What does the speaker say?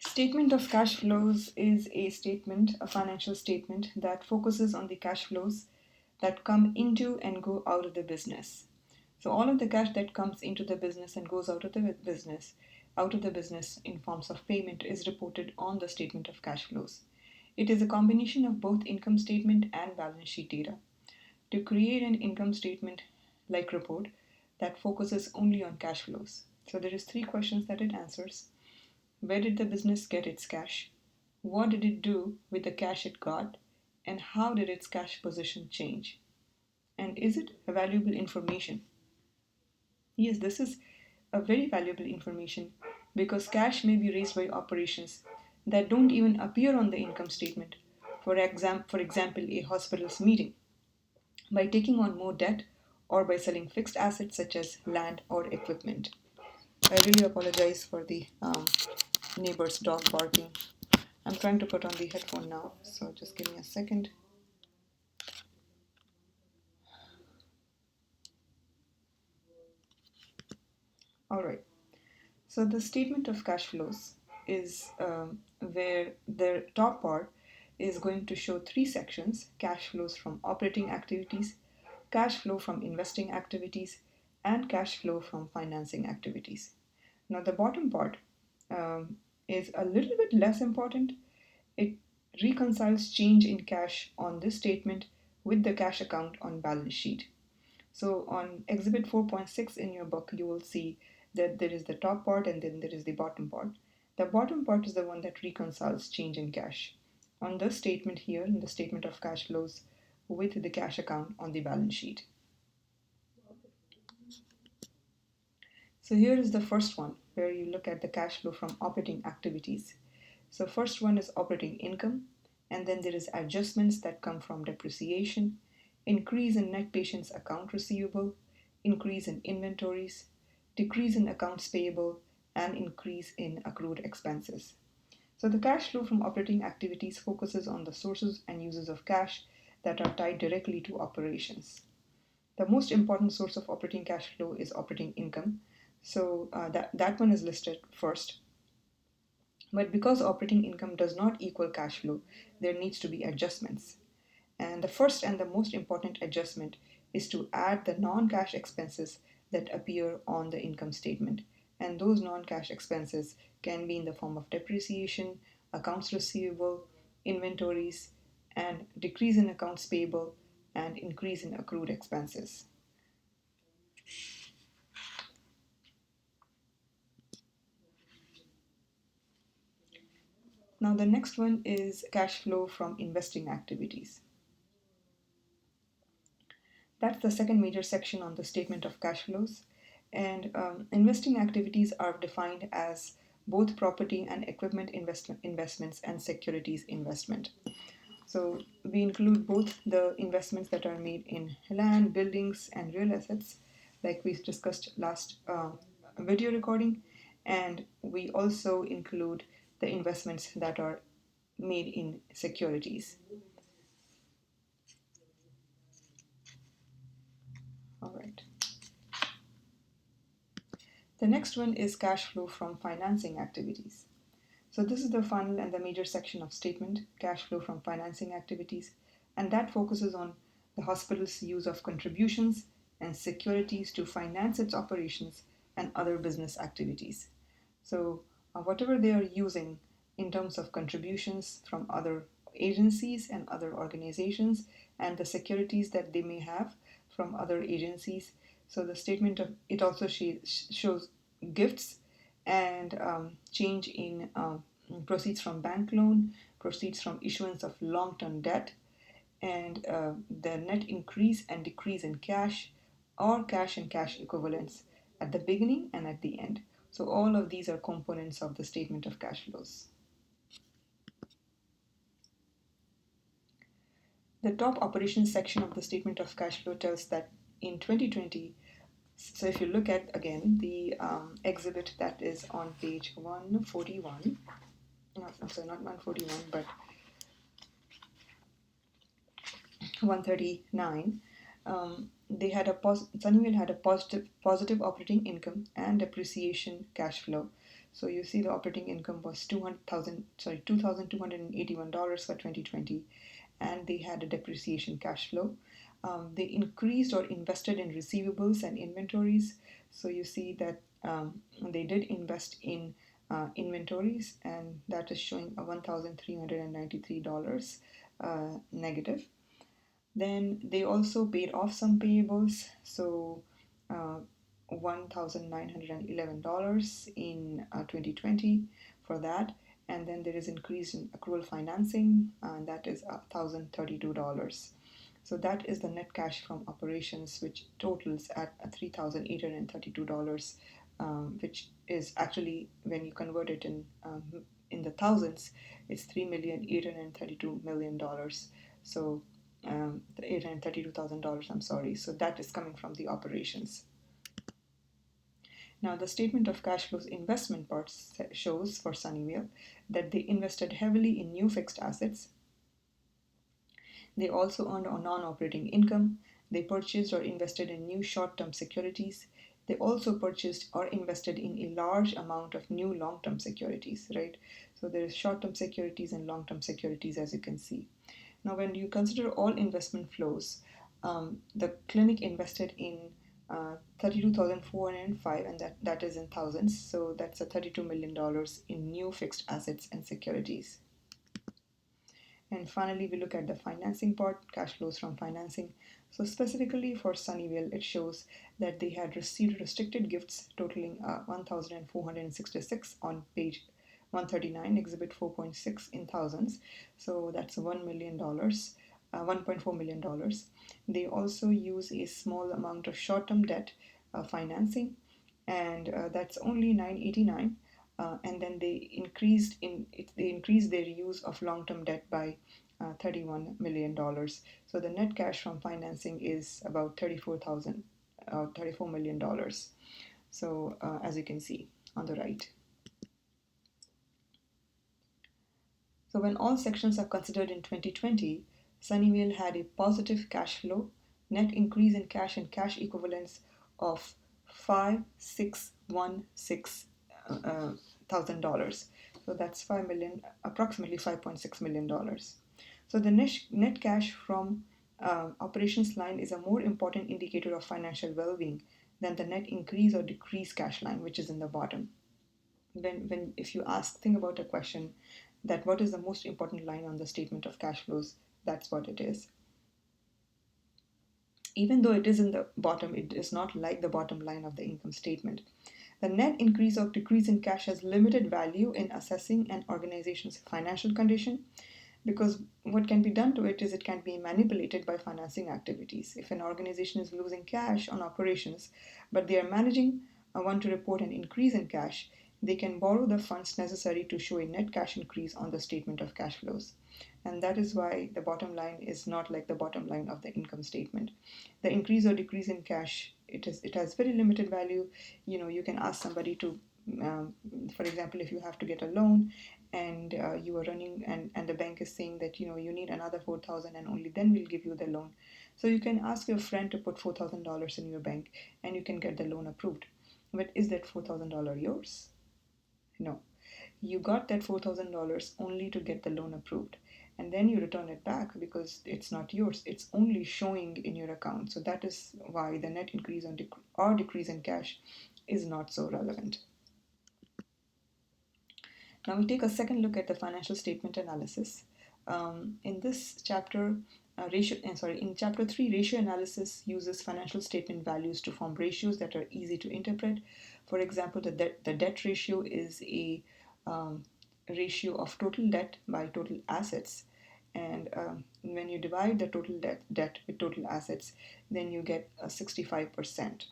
Statement of cash flows is a financial statement that focuses on the cash flows that come into and go out of the business. So all of the cash that comes into the business and goes out of the business in forms of payment is reported on the statement of cash flows. It is a combination of both income statement and balance sheet data. To create an income statement like report that focuses only on cash flows. So there is three questions that it answers. Where did the business get its cash? What did it do with the cash it got? And how did its cash position change? And is it a valuable information? Yes, this is a very valuable information because cash may be raised by operations that don't even appear on the income statement. For example, a hospital's meeting, by taking on more debt or by selling fixed assets such as land or equipment. I really apologize for the neighbor's dog barking. I'm trying to put on the headphone now, so just give me a second. All right, so the statement of cash flows is where the top part is going to show three sections: cash flows from operating activities, cash flow from investing activities, and cash flow from financing activities. Now, the bottom part is a little bit less important. It reconciles change in cash on this statement with the cash account on balance sheet. So on Exhibit 4.6 in your book, you will see that there is the top part and then there is the bottom part. The bottom part is the one that reconciles change in cash on the statement here in the statement of cash flows with the cash account on the balance sheet. So here is the first one where you look at the cash flow from operating activities. So first one is operating income, and then there is adjustments that come from depreciation, increase in net patients account receivable, increase in inventories, decrease in accounts payable, and increase in accrued expenses. So the cash flow from operating activities focuses on the sources and uses of cash that are tied directly to operations. The most important source of operating cash flow is operating income. So that one is listed first. But because operating income does not equal cash flow, there needs to be adjustments. And the first and the most important adjustment is to add the non cash expenses that appear on the income statement. And those non cash expenses can be in the form of depreciation, accounts receivable, inventories, and decrease in accounts payable and increase in accrued expenses. Now, the next one is cash flow from investing activities. That's the second major section on the statement of cash flows. And investing activities are defined as both property and equipment investments and securities investment. So we include both the investments that are made in land, buildings, and real assets, like we discussed last video recording, and we also include the investments that are made in securities. All right. The next one is cash flow from financing activities. So this is the final and the major section of statement, cash flow from financing activities, and that focuses on the hospital's use of contributions and securities to finance its operations and other business activities. So whatever they are using in terms of contributions from other agencies and other organizations and the securities that they may have from other agencies. So the statement of it also shows gifts and change in proceeds from bank loan, proceeds from issuance of long-term debt, and the net increase and decrease in cash or cash and cash equivalents at the beginning and at the end. So all of these are components of the statement of cash flows. The top operations section of the statement of cash flow tells that in 2020, so if you look at again the exhibit that is on page 141, I'm sorry, not 141, but 139, they had Sunnyvale had a positive operating income and depreciation cash flow. So you see the operating income was $2,281 for 2020, and they had a depreciation cash flow. They increased or invested in receivables and inventories. So you see that they did invest in inventories, and that is showing a $1,393 negative. Then they also paid off some payables, so $1,911 in 2020 for that. And then there is increase in accrual financing, and that is $1,032. So that is the net cash from operations, which totals at $3,832, which is actually, when you convert it in the thousands, it's $3,832,000,000. So the $832,000, I'm sorry. So that is coming from the operations. Now, the statement of cash flows investment part shows for Sunnyvale that they invested heavily in new fixed assets. They also earned a non-operating income. They purchased or invested in new short-term securities. They also purchased or invested in a large amount of new long-term securities, right? So there is short-term securities and long-term securities, as you can see. Now, when you consider all investment flows, the clinic invested in 32,405, and that is in thousands. So that's a $32 million in new fixed assets and securities. And finally, we look at the financing part, cash flows from financing. So specifically for Sunnyvale, it shows that they had received restricted gifts totaling 1,466 on page 139, exhibit 4.6 in thousands. So that's $1 million, $1.4 million. They also use a small amount of short-term debt financing, and that's only $989. And then they increased their use of long-term debt by $31 million. So the net cash from financing is about $34 million. So as you can see on the right. So when all sections are considered in 2020, Sunnyvale had a positive cash flow, net increase in cash and cash equivalents of $5,616,000. So that's approximately $5.6 million. So the net cash from operations line is a more important indicator of financial well-being than the net increase or decrease cash line, which is in the bottom. If you think about a question that what is the most important line on the statement of cash flows, that's what it is. Even though it is in the bottom, it is not like the bottom line of the income statement. The net increase or decrease in cash has limited value in assessing an organization's financial condition, because what can be done to it is it can be manipulated by financing activities. If an organization is losing cash on operations, but they are want to report an increase in cash, they can borrow the funds necessary to show a net cash increase on the statement of cash flows. And that is why the bottom line is not like the bottom line of the income statement. The increase or decrease in cash, it has very limited value. You can ask somebody to, for example, if you have to get a loan and you are running and the bank is saying that you need another 4,000 and only then we'll give you the loan. So you can ask your friend to put $4,000 in your bank and you can get the loan approved. But is that $4,000 yours? No. You got that $4,000 only to get the loan approved, and then you return it back because it's not yours. It's only showing in your account. So that is why the net increase or decrease in cash is not so relevant. Now we take a second look at the financial statement analysis. In this chapter, in chapter 3, ratio analysis uses financial statement values to form ratios that are easy to interpret. For example, the debt ratio is a ratio of total debt by total assets, and when you divide the total debt with total assets, then you get 65%.